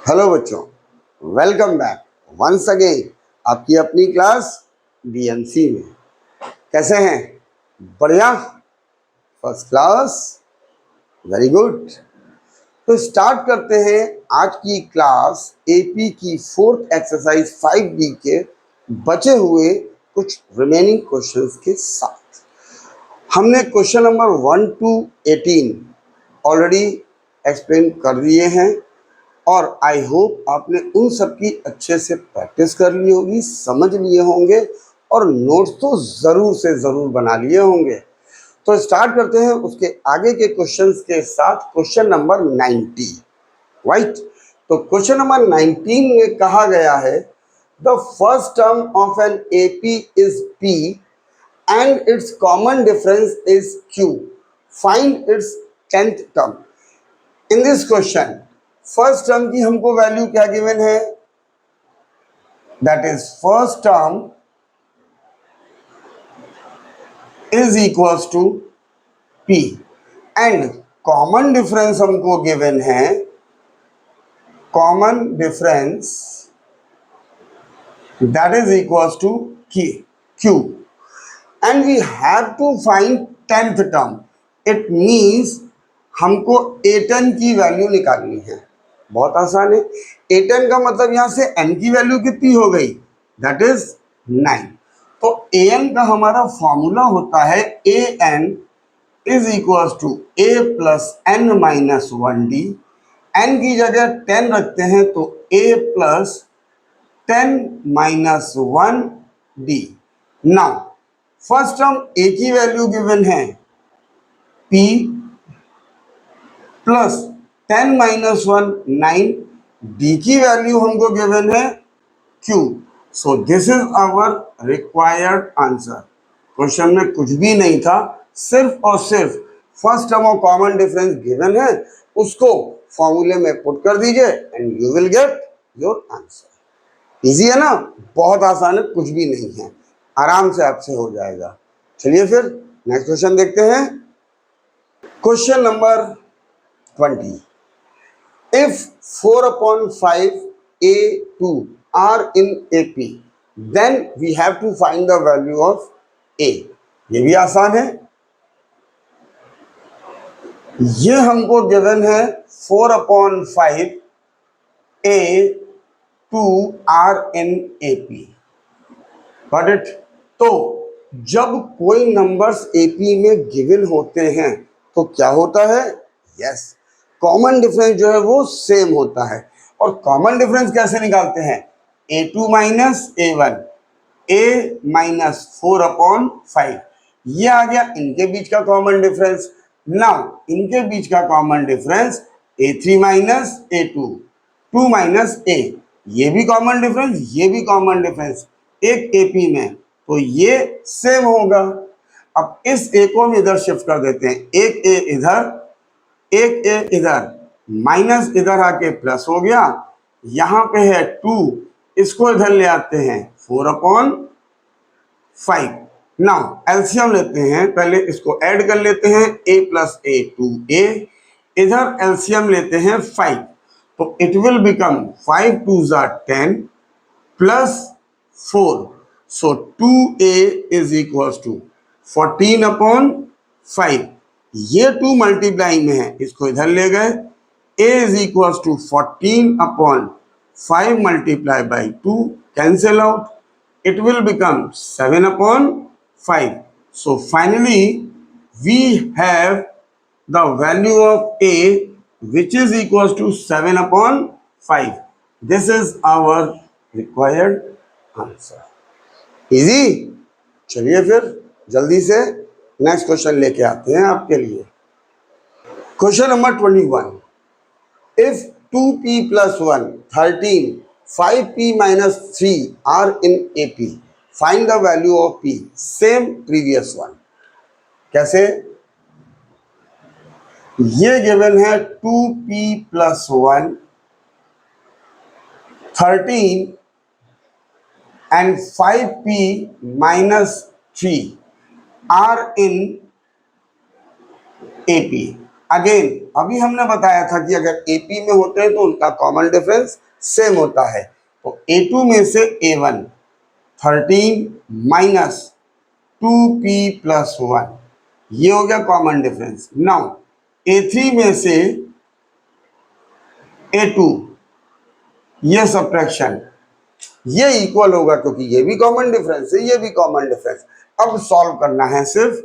Hello बच्चों, welcome back once again आपकी अपनी क्लास बीएमसी में। कैसे हैं? बढ़िया, फर्स्ट क्लास, वेरी गुड। तो स्टार्ट करते हैं आज की क्लास एपी की फोर्थ एक्सरसाइज 5D के बचे हुए कुछ रिमेनिंग क्वेश्चंस के साथ। हमने question number 1 to 18 already explain कर दिए हैं और आई होप आपने उन सब की अच्छे से प्रैक्टिस कर ली होगी, समझ लिए होंगे और नोट्स तो ज़रूर से ज़रूर बना लिए होंगे। तो स्टार्ट करते हैं उसके आगे के क्वेश्चंस के साथ। Question number 90, right. तो क्वेश्चन नंबर 19 में कहा गया है the first term of an AP is p and its common difference is q, find its 10th term. In this question first term की हमको वैल्यू क्या गिवन है? That is first term is equals to p and common difference हमको given है, common difference that is equals to q and we have to find 10th term. It means हमको a10 की value निकालनी है। बहुत आसान है। a10 का मतलब यहां से n की वैल्यू कितनी हो गई? That is 9। तो an का हमारा फॉर्मूला होता है an is equals to a plus n minus 1d। n की जगह 10 रखते हैं तो a plus 10 minus 1d। Now first term a की वैल्यू गिवन है p प्लस 10 माइनस 1 9, d की वैल्यू हमको गिवन है q। So this is our required answer. Question में कुछ भी नहीं था, सिर्फ और सिर्फ फर्स्ट टर्म और कॉमन डिफरेंस गिवन है, उसको फॉर्मूले में पुट कर दीजिए and you will get your answer. Easy है ना? बहुत आसान है, कुछ भी नहीं है, आराम से आपसे हो जाएगा। चलिए फिर नेक्स्ट क्वेश्चन देखते हैं। Question number 20. If 4 upon 5 A2 are in AP, then we have to find the value of A. ये भी आसान है। ये हमको गिवन है 4 upon 5 A2 are in AP. Got it? तो जब कोई नंबर्स AP में गिवन होते हैं तो क्या होता है? यस, कॉमन डिफरेंस जो है वो सेम होता है। और कॉमन डिफरेंस कैसे निकालते हैं? a2 minus a1, a minus 4 upon 5, ये आ गया इनके बीच का कॉमन डिफरेंस। नाउ इनके बीच का common difference a3 minus a2, 2 minus a, ये भी कॉमन डिफरेंस, ये भी कॉमन डिफरेंस एक AP में, तो ये सेम होगा। अब इस a को हम इधर शिफ्ट कर देते हैं, एक a इधर एक ए इधर, माइनस इधर आके प्लस हो गया, यहां पे है 2, इसको इधर ले आते हैं 4 अपॉन 5। नाउ एलसीएम लेते हैं, पहले इसको ऐड कर लेते हैं, a प्लस a 2a, इधर एलसीएम लेते हैं 5, तो it will become 5 2s are 10 plus 4, so 2a is equals to 14 upon 5। ये 2 मल्टीप्लाई में है, इसको इधर ले गए, a is equals to 14 upon 5 multiply by 2, cancel out, it will become 7 upon 5। So finally we have the value of a which is equals to 7 upon 5. This is our required answer. Easy? चलिए फिर जल्दी से next question लेके आते हैं आपके लिए। Question number 21. If 2p plus 1 13, 5p minus 3 are in AP, find the value of p. Same previous one. कैसे? ये गिवन है 2p plus 1 13 and 5p minus 3 are in AP. Again अभी हमने बताया था कि अगर AP में होते हैं तो उनका कॉमन डिफरेंस सेम होता है। तो A2 में से A1 13 माइनस 2P प्लस 1, ये हो गया कॉमन डिफरेंस। नाउ A3 में से A2, ये सब्ट्रैक्शन, ये इक्वल होगा क्योंकि ये भी कॉमन डिफरेंस है, ये भी कॉमन डिफरेंस। अब सॉल्व करना है सिर्फ।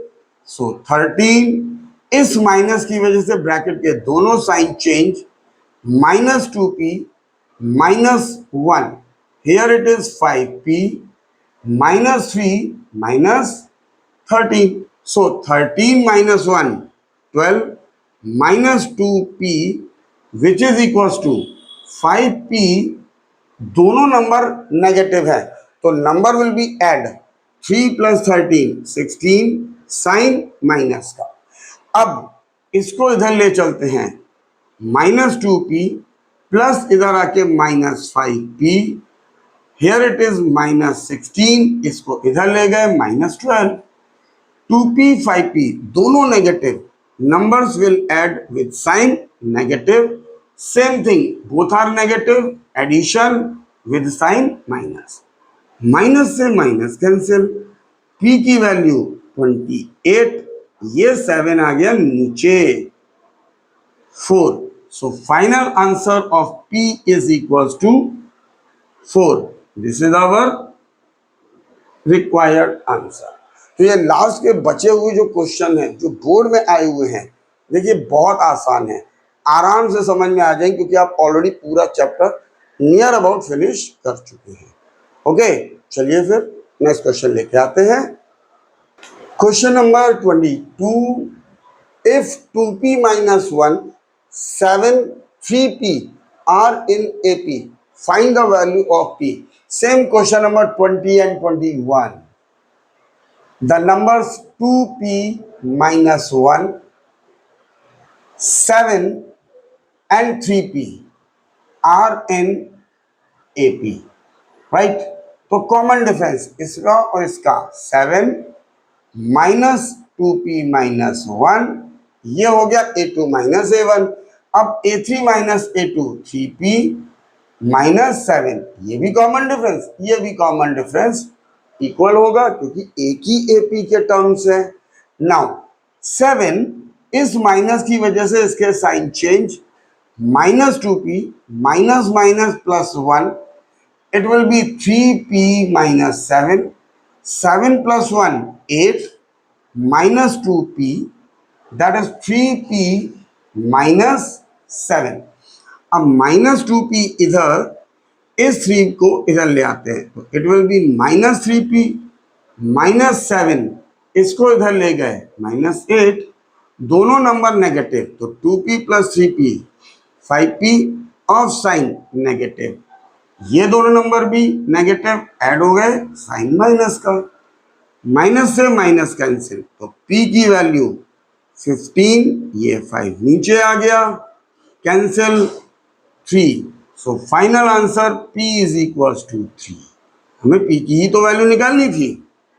सो 13 इस माइनस की वजह से ब्रैकेट के दोनों sign change, minus 2P minus 1, here it is 5P minus 3 minus 13। सो 13 minus 1 12 minus 2P which is equal to 5P। दोनों नंबर नेगेटिव है तो number will be add 3 plus 13 16 sign minus का। अब इसको इधर ले चलते हैं, माइनस 2P प्लस इधर आके minus 5P, here it is minus 16, इसको इधर ले गए माइनस 12। 2P 5P दोनों negative, numbers will add with sign negative, same thing both are negative, addition with sign minus, minus से माइनस कैंसिल, P की value 28, ये 7 आ गया नीचे 4। So final answer of P is equal to 4। This is our required answer. तो ये last के बचे हुए जो क्वेश्चन हैं जो बोर्ड में आए हुए हैं, देखिए बहुत आसान है, आराम से समझ में आ जाएंगे क्योंकि आप ऑलरेडी पूरा चैप्टर नियर अबाउट फिनिश कर चुके हैं। ओके, चलिए फिर नेक्स्ट क्वेश्चन लेके आते हैं। Question number 22, if 2P minus 1 7 3P are in AP, find the value of P। Same question number 20 and 21. The numbers 2P minus 1, 7 and 3P are in AP, right? तो common difference इसका और इसका 7 minus 2P minus 1, ये हो गया A2 minus A1। अब A3 minus A2 3P minus 7, ये भी कॉमन डिफरेंस, ये भी कॉमन डिफरेंस इक्वल होगा क्योंकि एक ही AP के टर्म्स है। नाउ 7 इस माइनस की वजह से इसके sign change, minus 2P minus minus plus 1, it will be 3P minus 7, 7 plus 1 8 minus 2P, that is 3P minus 7। अब माइनस 2P इधर, इस 3 को इधर ले आते हैं तो it will B minus 3P minus 7, इसको इधर ले गए माइनस 8, दोनों नंबर नेगेटिव तो 2P plus 3P 5P of sine negative, ये दोनों नंबर भी नेगेटिव ऐड हो गए साइन माइनस का, माइनस से माइनस कैंसिल तो P की वैल्यू 15, ये 5 नीचे आ गया, cancel 3। So final answer P is equal to 3। हमें P की ही तो वैल्यू निकालनी थी,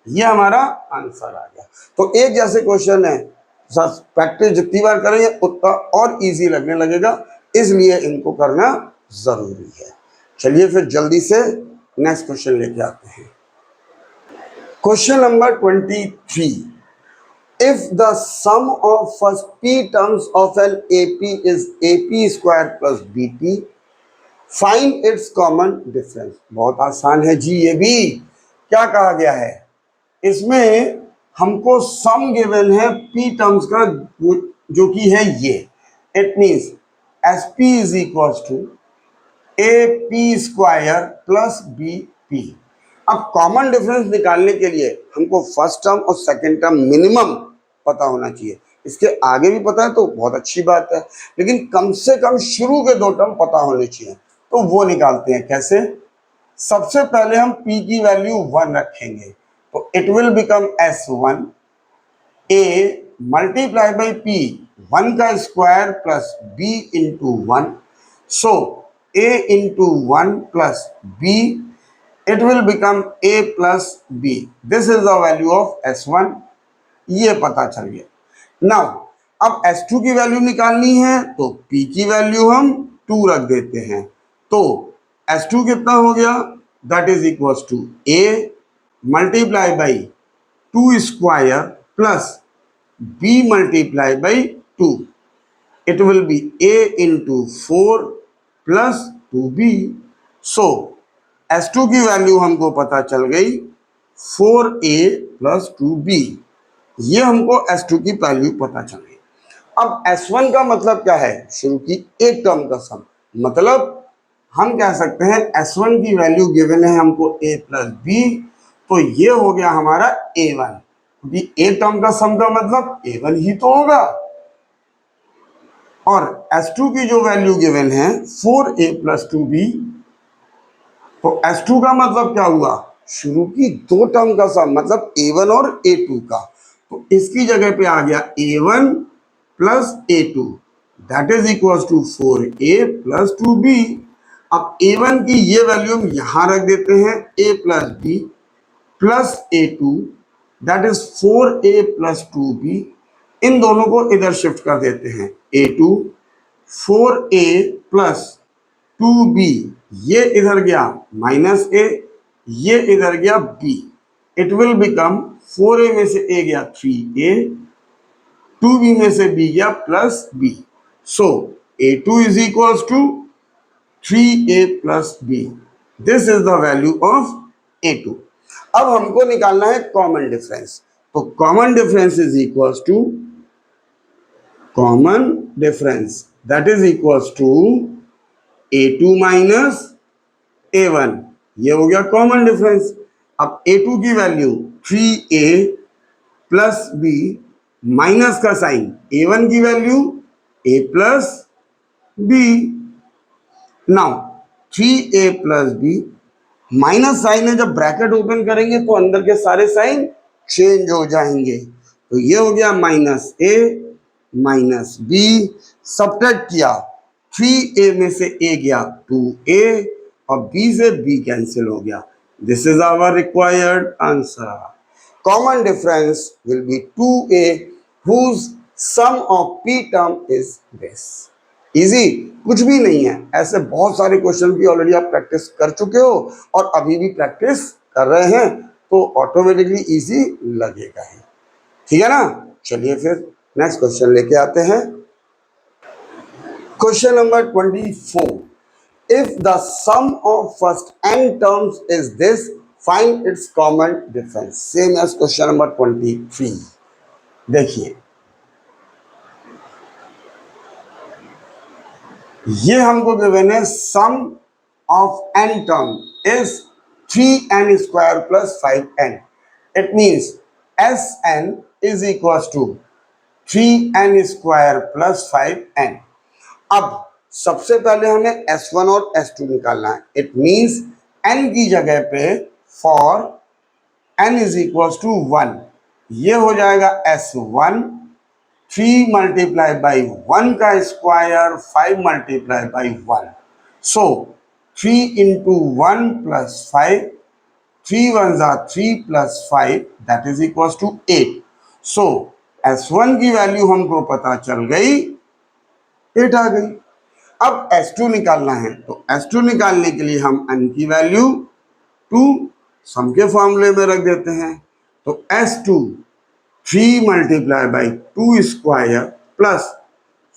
ये हमारा आंसर आ गया। तो एक जैसे क्वेश्चन है, प्रैक्टिस जितनी बार करेंगे उतना और इजी लगने लगेगा, इसलिए इनको करना जरूरी है। चलिए फिर जल्दी से नेक्स्ट क्वेश्चन लेके आते हैं। Question number 23, if the sum of first P terms of an AP is AP square plus BP, find its common difference. बहुत आसान है जी, ये भी क्या कहा गया है, इसमें हमको सम गिवन है P टर्म्स का जो कि है ये, it means SP is equal to AP square plus BP। अब कॉमन डिफरेंस निकालने के लिए हमको फर्स्ट टर्म और सेकंड टर्म मिनिमम पता होना चाहिए, इसके आगे भी पता है तो बहुत अच्छी बात है, लेकिन कम से कम शुरू के 2 टर्म पता होने चाहिए। तो वो निकालते हैं कैसे। सबसे पहले हम P की वैल्यू 1 रखेंगे तो it will become S1 A multiply by P 1 का square plus B into 1, so A into 1 plus B, it will become A plus B. This is the value of S1, ये पता चल गया। Now अब S2 की value निकालनी है तो P की वैल्यू हम 2 रख देते हैं, तो S2 कितना हो गया, that is equal to A multiply by 2 square plus B multiply by 2, it will be A into 4 plus 2B. So S2 की वैल्यू हमको पता चल गई 4A plus 2B, ये हमको S2 की वैल्यू पता चल गई। अब S1 का मतलब क्या है, शुरू की एक टर्म का सम, मतलब हम कह सकते हैं S1 की वैल्यू गिवन है हमको A प्लस बी, तो ये हो गया हमारा A1, क्योंकि एक टर्म का सम का मतलब A1 ही तो होगा। और S2 की जो वैल्यू गिवन है 4A प्लस 2B, तो S2 का मतलब क्या हुआ, शुरू की दो टर्म का सम, मतलब A1 और A2 का, तो इसकी जगह पे आ गया A1 plus A2, that is equal to 4A plus 2B। अब A1 की ये वैल्यू हम यहां रख देते हैं A plus B plus A2, that is 4A plus 2B, इन दोनों को इधर शिफ्ट कर देते हैं, A2 4A प्लस 2B, ये इधर गया माइनस A, ये इधर गया B, it will become 4A में से A गया 3A, 2B में से B गया plus B, so A2 is equal to 3A plus B, this is the value of A2। अब हमको निकालना है कॉमन डिफरेंस, तो common difference is equal to common difference, that is equal to A2 minus A1, ये हो गया common difference. अब A2 की वैल्यू 3A प्लस B, माइनस का साइन, A1 की value A plus B, now 3A plus B, minus sign है, जब ब्रैकेट ओपन करेंगे तो अंदर के सारे साइन चेंज हो जाएंगे, तो ये हो गया minus A minus B, subtract किया, 3A में से A गया 2A और B से B कैंसिल हो गया, this is our required answer. Common difference will be 2A whose sum of P term is this। Easy कुछ भी नहीं है, ऐसे बहुत सारे क्वेश्चन भी ऑलरेडी आप प्रैक्टिस कर चुके हो और अभी भी प्रैक्टिस कर रहे हैं, तो ऑटोमेटिकली इजी लगेगा ही, ठीक है ना। चलिए फिर नेक्स्ट क्वेश्चन लेके आते हैं। Question number 24, if the sum of first n terms is this, find its common difference, same as question number 23। देखिए ये हमको गिवन है sum of n term is 3n square plus 5n, it means Sn is equal to 3n square plus 5n। अब सबसे पहले हमें S1 और S2 निकालना है, इट मीन्स n की जगह पे for n is equal to 1, ये हो जाएगा S1, 3 मल्टीप्लाई बाई 1 का square 5 multiply by 1, so 3 into 1 plus 5, 3 1 3 plus 5, that is equal to 8। So S1 की वैल्यू हमको पता चल गई 8 आ गई। अब S2 निकालना है, तो S2 निकालने के लिए हम n की वैल्यू 2 सम के फॉर्मूले में रख देते हैं, तो S2 3 multiply by 2 square plus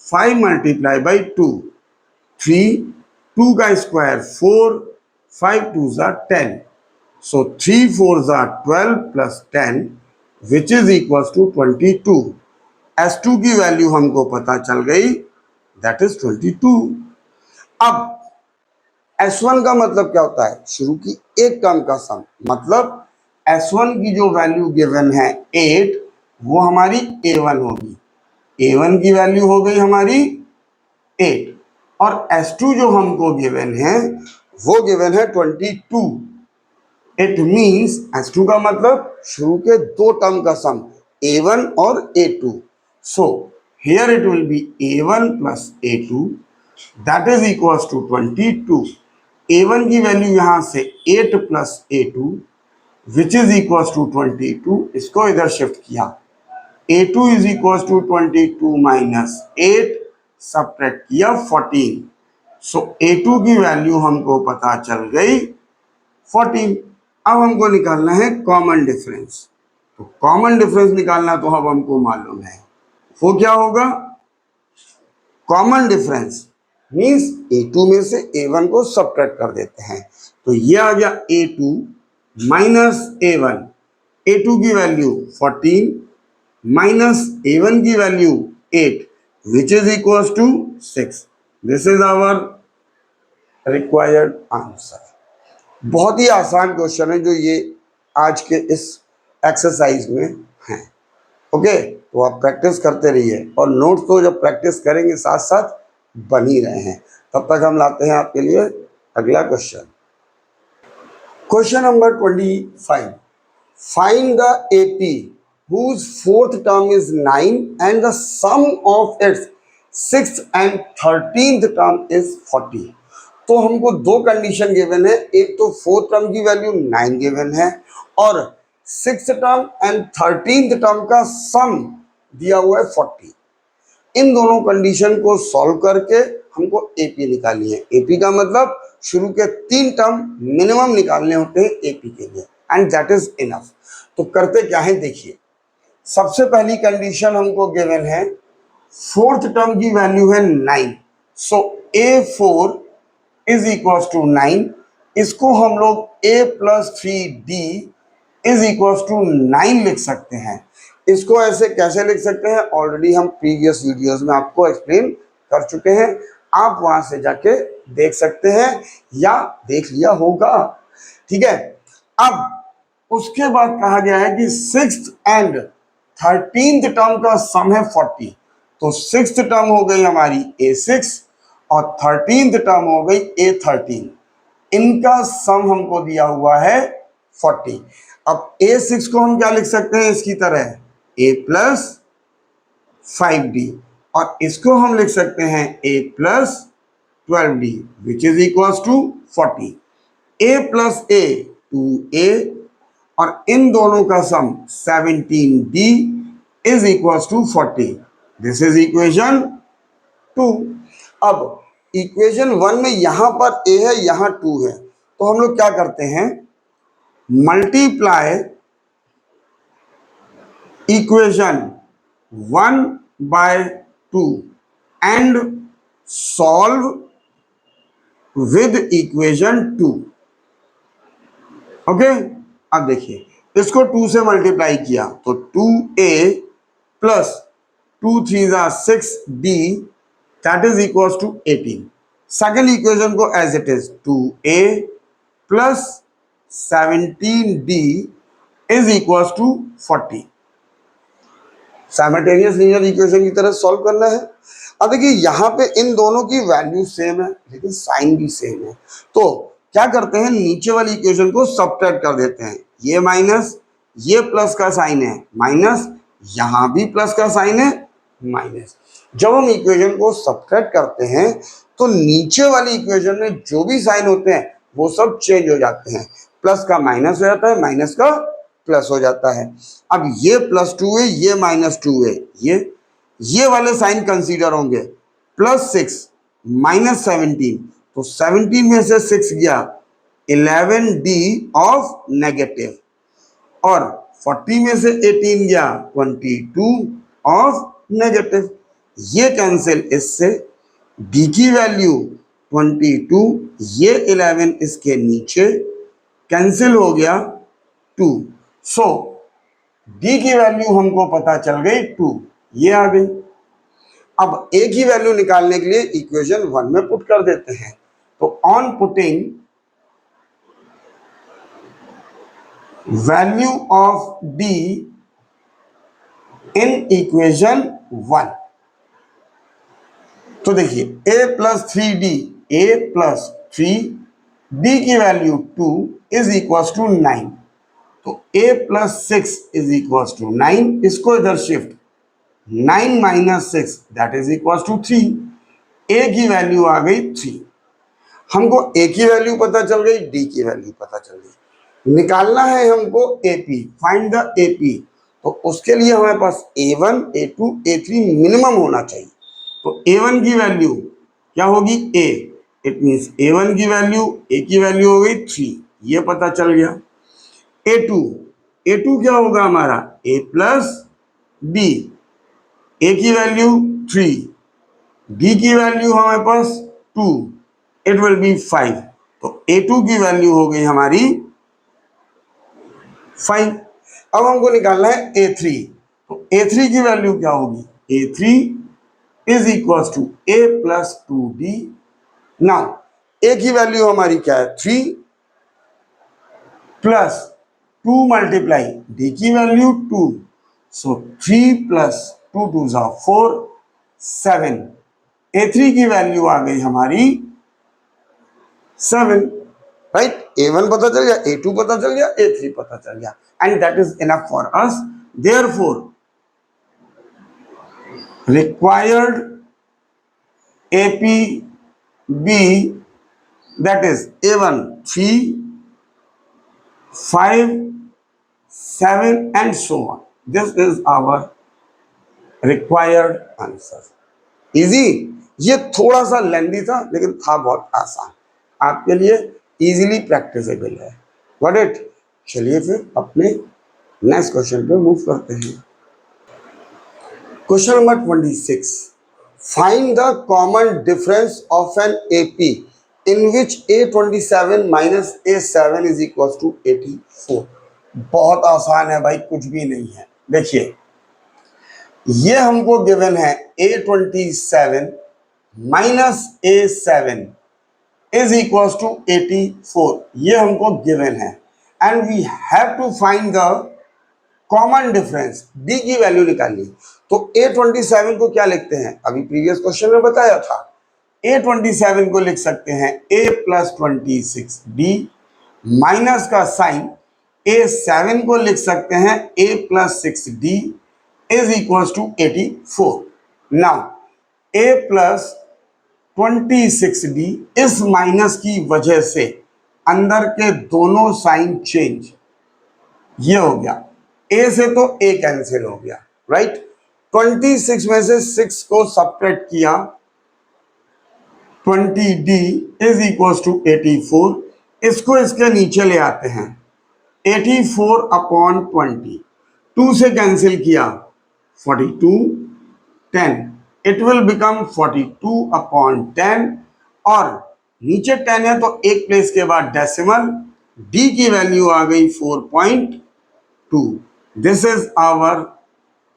5 multiply by 2, 3 2 का square 4, 5 2 10, so 3 4 12 plus 10 which is equal to 22। S2 की वैल्यू हमको पता चल गई, दैट इज 22। अब S1 का मतलब क्या होता है, शुरू की एक टर्म का सम, मतलब S1 की जो वैल्यू गिवन है 8, वो हमारी A1 होगी, A1 की वैल्यू हो गई हमारी 8, और S2 जो हमको गिवन है वो गिवन है 22, इट मीन्स S2 का मतलब शुरू के दो टर्म का सम A1 और A2, so here it will be A1 plus A2, that is equal to 22। A1 की वैल्यू यहां से 8 plus A2 which is equal to 22, इसको इधर शिफ्ट किया, A2 is equal to 22 minus 8, subtract किया 14, सो A2 की वैल्यू हमको पता चल गई 14। अब हमको निकालना है कॉमन डिफरेंस। तो कॉमन डिफरेंस निकालना तो अब हमको मालूम है, वो क्या होगा, कॉमन डिफरेंस मीन्स A2 में से A1 को सब्ट्रैक्ट कर देते हैं। तो ये आ गया A2 माइनस A1, A2 की वैल्यू 14 माइनस A1 की value 8 which is equal to 6। This is our required answer. बहुत ही आसान क्वेश्चन है जो ये आज के इस एक्सरसाइज में है। ओके, तो आप प्रैक्टिस करते रहिए और नोट्स तो जब प्रैक्टिस करेंगे साथ साथ बन ही रहे हैं। तब तक हम लाते हैं आपके लिए अगला question. Question number 25, find the AP whose fourth term is 9 and the sum of its sixth and 13th term is 40। तो हमको दो कंडीशन गिवन है, एक तो फोर्थ टर्म की वैल्यू 9 गिवन है और six term and 13th term का सम दिया हुआ है 40। इन दोनों कंडीशन को सॉल्व करके हमको एपी निकालनी है। एपी का मतलब शुरू के 3 टर्म मिनिमम निकालने होते हैं एपी के लिए, एंड दैट इज इनफ। तो करते क्या है देखिए, सबसे पहली कंडीशन हमको गिवन है, फोर्थ टर्म की वैल्यू है 9, सो A4 इज इक्वल टू 9। इसको हम लोग A plus 3D is equal to 9 लिख सकते हैं। इसको ऐसे कैसे लिख सकते हैं, ऑलरेडी हम प्रीवियस वीडियोस में आपको एक्सप्लेन कर चुके हैं, आप वहां से जाके देख सकते हैं या देख लिया होगा। ठीक है, अब उसके बाद कहा गया है कि सिक्स्थ एंड 13th टर्म का सम है 40। तो सिक्स्थ टर्म हो गई हमारी A6 और 13th टर्म हो गई A13। इनका सम हमको दिया हुआ है 40। अब A6 को हम क्या लिख सकते हैं इसकी तरह, A प्लस 5D, और इसको हम लिख सकते हैं A plus 12D which is equal to 40। A plus A 2A और इन दोनों का sum 17D is equal to 40। This is equation 2। अब इक्वेशन 1 में यहां पर A है, यहां 2 है, तो हम लोग क्या करते हैं, multiply equation 1 by 2 and solve with equation 2। ओके, अब देखिए इसको 2 से मल्टीप्लाई किया तो 2A plus 2 3 6D that is equal to 18। Second equation को as it is 2A plus 17D is equal to 40। Simultaneous linear equation की तरह सॉल्व करना है। अब देखिए यहाँ पे इन दोनों की वैल्यू सेम है लेकिन साइन भी सेम है, तो क्या करते हैं, नीचे वाली इक्वेशन को सब्ट्रैक्ट कर देते हैं। ये माइनस, ये प्लस का साइन है माइनस, यहाँ भी प्लस का साइन है माइनस। जब हम इक्वेशन को सब्ट्रैक्ट करते हैं तो नीचे वाली इक्वेशन में जो भी साइन होते हैं वो सब चेंज हो जाते हैं, प्लस का माइनस हो जाता है, माइनस का प्लस हो जाता है। अब ये +2 है, ये -2 है, ये वाले साइन कंसीडर होंगे, +6 -17, तो 17 में से 6 गया 11D ऑफ नेगेटिव, और 40 में से 18 गया 22 ऑफ नेगेटिव। ये कैंसिल इससे, D की वैल्यू 22, ये 11 इसके नीचे कैंसिल हो गया 2, सो D की वैल्यू हमको पता चल गई 2, ये आ गई। अब A की वैल्यू निकालने के लिए इक्वेशन 1 में पुट कर देते हैं, तो on putting value of D in equation 1, तो देखिए A plus 3D, A plus 3D की वैल्यू 2 इज इक्वल टू 9, तो A plus 6 is equal to 9, इसको इधर shift, 9 minus 6 that is equal to 3। A की वैल्यू आ गई 3। हमको A की वैल्यू पता चल गई, D की वैल्यू पता चल गई। निकालना है हमको AP, फाइंड द AP तो उसके लिए हमारे पास A1, A2, A3 मिनिमम होना चाहिए। तो A1 की वैल्यू क्या होगी? A। इट मीन्स A1 की वैल्यू, A की वैल्यू हो गई 3, ये पता चल गया। A2 क्या होगा हमारा? A plus B। A की वैल्यू 3, B की वैल्यू हमारे पास 2, इट विल बी 5। तो A2 की वैल्यू हो गई हमारी 5। अब हमको निकालना है A3। तो A3 की वैल्यू क्या होगी? A3 is equal to A plus 2B। Now A की वैल्यू हमारी क्या है? 3 प्लस 2 मल्टीप्लाई D की वैल्यू 2, सो 3 प्लस 2 2 जा 4, 7। A3 की वैल्यू आ गई हमारी 7, राइट? A1 पता चल गया, A2 पता चल गया, A3 पता चल गया, and that is enough for us. Therefore required APB, that is A1 3, 5, 7 and so on. This is our required answer. Easy? ये थोड़ा सा लेंदी था लेकिन था बहुत आसान, आपके लिए इजीली प्रैक्टिसेबल है। Got it? चलिए फिर अपने नेक्स्ट क्वेश्चन पे मूव करते हैं। Question number 26, find the common difference of an AP in which A27 minus A7 is equals to 84। बहुत आसान है भाई, कुछ भी नहीं है। देखिए ये हमको गिवन है A27 minus A7 is equals to 84, ये हमको गिवन है, and we have to find the common difference, D की वैल्यू निकालनी। तो A27 को क्या लिखते हैं? अभी प्रीवियस क्वेश्चन में बताया था, A27 को लिख सकते हैं A प्लस 26D, माइनस का साइन A7 को लिख सकते हैं A plus 6D is equals to 84। Now A plus 26D इस माइनस की वजह से अंदर के दोनों साइन चेंज, ये हो गया। A से तो A कैंसिल हो गया, राइट? 26 में से 6 को सब्ट्रैक्ट किया, 20D इज इक्वल टू 84। इसको इसके नीचे ले आते हैं, 84 अपॉन 20, 2 से कैंसिल किया 42, 10, इट विल बिकम 42 अपॉन 10, और नीचे 10 है तो एक प्लेस के बाद डेसिमल, D की वैल्यू आ गई 4.2। This is our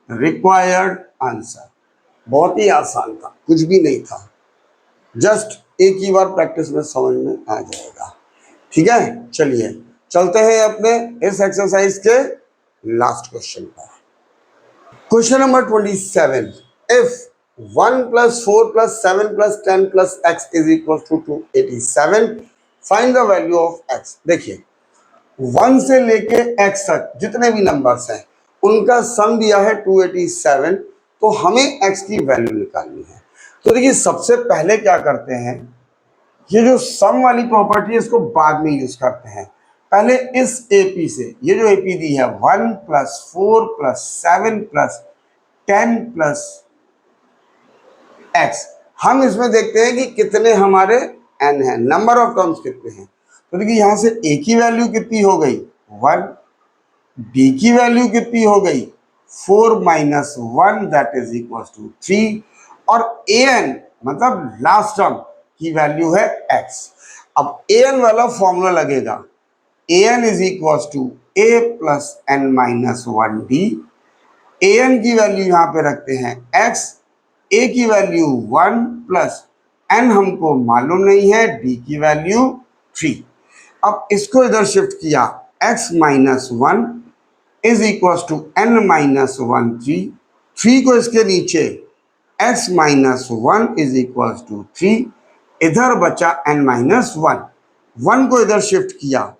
required answer. बहुत ही आसान था, कुछ भी नहीं था, जस्ट एक ही बार प्रैक्टिस में समझ में आ जाएगा। ठीक है, चलिए चलते हैं अपने इस एक्सरसाइज के लास्ट क्वेश्चन पर। Question number 27, if 1 plus 4 plus 7 plus 10 plus x is equal to 287, find the value of x। देखिए 1 से लेके x तक जितने भी नंबर्स हैं उनका सम दिया है 287, तो हमें x की वैल्यू निकालनी है। तो देखिए सबसे पहले क्या करते हैं, ये जो सम वाली प्रॉपर्टी है इसको बाद में यूज करते हैं। पहले इस AP से, ये जो AP दी है 1 plus 4 plus 7 plus 10 plus x, हम इसमें देखते हैं कि कितने हमारे n है, नंबर ऑफ टर्म्स कितने हैं। तो देखिए यहां से A की वैल्यू कितनी हो गई 1, B की वैल्यू कितनी हो गई 4 minus 1 that is equal to 3, और an मतलब लास्ट टर्म की वैल्यू है x। अब an वाला फॉर्मूला लगेगा, an is equal to a plus n minus 1d। an की वैल्यू यहां पे रखते हैं x, a की वैल्यू 1 प्लस n हमको मालूम नहीं है, d की वैल्यू 3। अब इसको इधर शिफ्ट किया, x minus 1 is equal to n minus 1 3, 3 को इसके नीचे x minus 1 is equal to 3, इधर बचा n माइनस 1, 1 को इधर शिफ्ट किया,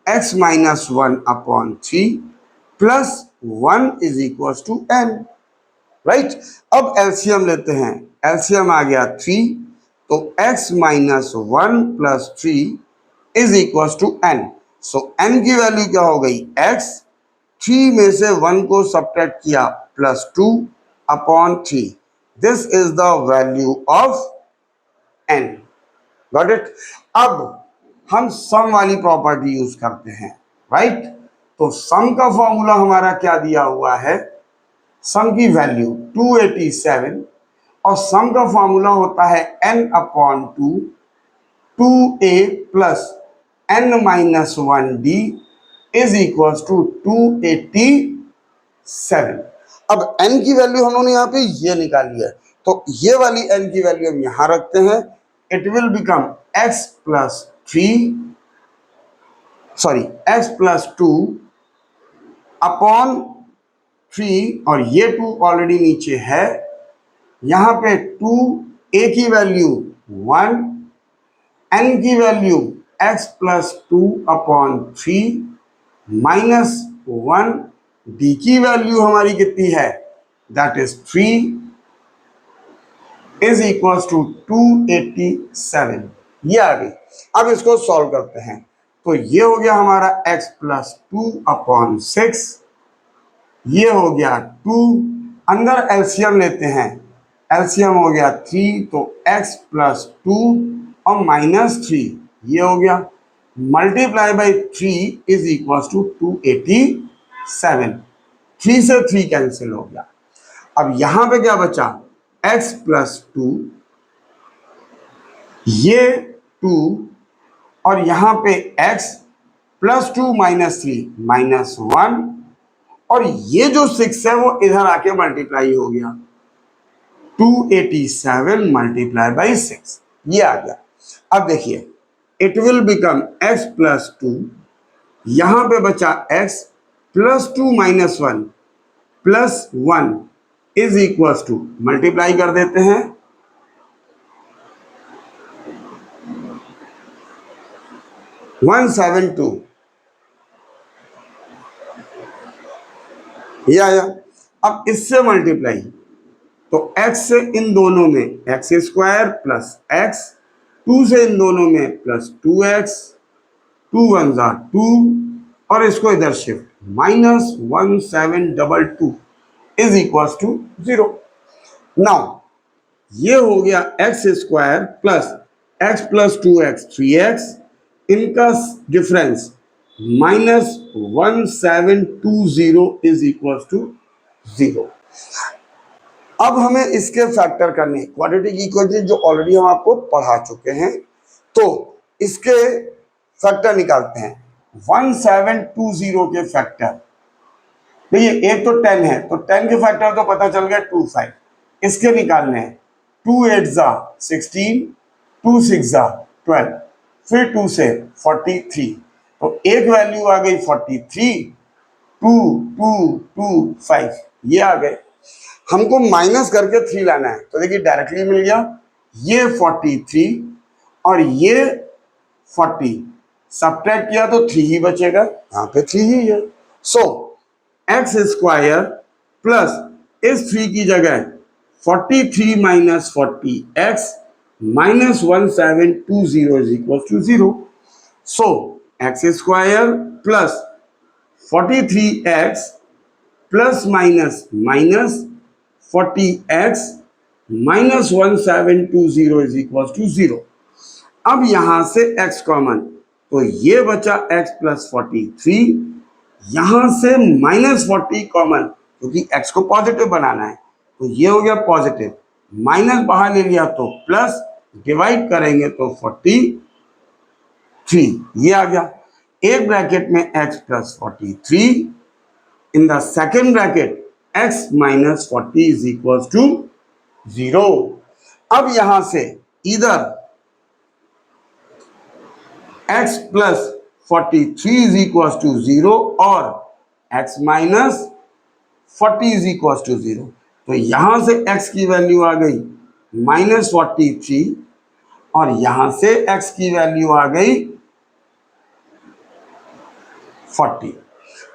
x minus 1 upon 3 plus 1 is equal to n, right? अब एलसीएम लेते हैं, एलसीएम आ गया 3, तो x minus 1 plus 3 is equal to n। So n की वैल्यू क्या हो गई x, 3 में से 1 को सब्ट्रैक्ट किया +2 upon 3, this is the value of n। Got it. अब हम सम वाली प्रॉपर्टी यूज करते हैं, राइट। तो सम का फॉर्मूला हमारा क्या दिया हुआ है, सम की वैल्यू 287 और सम का फॉर्मूला होता है n upon 2, 2a plus n minus 1d is equal to 287। अब n की वैल्यू हम लोगों ने यहाँ पे ये निकाली है, तो ये वाली n की वैल्यू हम यहां रखते हैं। It will become x plus 2 upon 3, और ये 2 ऑलरेडी नीचे है। यहां पे 2 a की वैल्यू 1, n की value x plus 2 upon 3 minus 1, d की वैल्यू हमारी कितनी है, that is 3 is equal to 287। ये आ गई। अब इसको सॉल्व करते हैं, तो ये हो गया हमारा x प्लस 2 अपॉन 6, ये हो गया 2, अंदर एलसीएम लेते हैं, एलसीएम हो गया 3, तो x प्लस 2 और माइनस 3, ये हो गया, multiply by 3 is equal to 287। 3 से 3 कैंसिल हो गया। अब यहां पे क्या बचा, x प्लस 2, ये 2, और यहां पे x प्लस 2 माइनस 3 माइनस 1, और ये जो 6 है वो इधर आके मल्टीप्लाई हो गया, 287 मल्टीप्लाई बाई 6, ये आ गया। अब देखिए, it will become x plus 2, यहां पे बचा x plus 2 minus 1 plus 1 is equal to, multiply कर देते हैं, 172, ये आया। अब इससे मल्टीप्लाई, तो x से इन दोनों में एक्स स्क्वायर प्लस एक्स, 2 से इन दोनों में प्लस 2x, 2 1 ज़ा 2, और इसको इधर shift, minus 1722 is equal to 0। Now ये हो गया x square plus x plus 2x 3x, इनका difference minus 1720 is equal to 0। अब हमें इसके फैक्टर करने, क्वाड्रेटिक इक्वेशन जो ऑलरेडी हम आपको पढ़ा चुके हैं, तो इसके फैक्टर निकालते हैं। 1720 के फैक्टर, भैया एक तो 10 है, तो 10 के फैक्टर तो पता चल गया 25, इसके निकालने हैं। 2 8 ज़ा 16, 2 6 ज़ा 12, फिर 2 से 43, तो एक वैल्यू आ गई 43, 2 2 2 5, ये आ गए। हमको माइनस करके 3 लाना है, तो देखिए डायरेक्टली मिल गया, ये 43 और ये 40, सब्ट्रैक्ट किया तो 3 ही बचेगा, यहाँ पे 3 ही है। सो एक्स स्क्वायर प्लस इस 3 की जगह 43 minus 40x minus 1720 is equal to 0। So x square plus 43x plus minus minus 40x minus 1720 is equal to 0। अब यहां से x कॉमन, तो ये बचा x प्लस 43, यहां से माइनस 40 कॉमन, क्योंकि x को पॉजिटिव बनाना है, तो ये हो गया पॉजिटिव, माइनस बाहर ले लिया तो प्लस, डिवाइड करेंगे तो 43, ये आ गया। एक ब्रैकेट में x plus 43, in the second bracket x minus 40 is equal to 0। अब यहां से इधर x plus 43 is equal to 0 और x minus 40 is equal to 0, तो यहां से x की वैल्यू आ गई माइनस 43 और यहां से x की वैल्यू आ गई 40।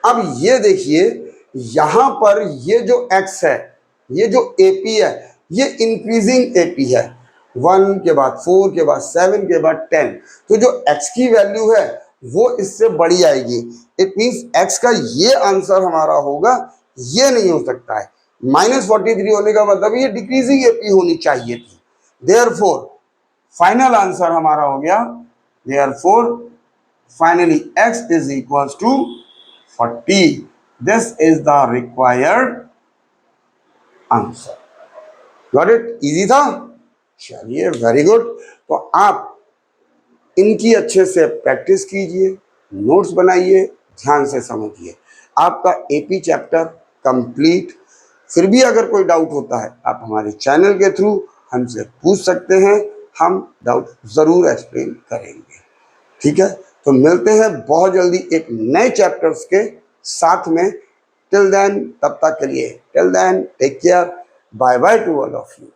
अब ये देखिए, यहां पर ये जो x है, ये जो AP है, ये इंक्रीजिंग AP है, 1 के बाद 4 के बाद 7 के बाद 10, तो जो x की वैल्यू है वो इससे बड़ी आएगी। इट मीन्स x का ये आंसर हमारा होगा, ये नहीं हो सकता है। -43 होने का मतलब ये डिक्रीजिंग एपी होनी चाहिए थी। देयरफॉर फाइनल आंसर हमारा हो गया, therefore finally x is equals to 40। This is the required answer. Got it? Easy था? चलिए, वेरी गुड। तो आप इनकी अच्छे से प्रैक्टिस कीजिए, नोट्स बनाइए, ध्यान से समझिए। आपका एपी चैप्टर कंप्लीट। फिर भी अगर कोई डाउट होता है आप हमारे चैनल के थ्रू हमसे पूछ सकते हैं, हम डाउट ज़रूर एक्सप्लेन करेंगे। ठीक है, तो मिलते हैं बहुत जल्दी एक नए चैप्टर्स के साथ में। टिल देन, तब तक के लिए till then take care, bye bye to all of you.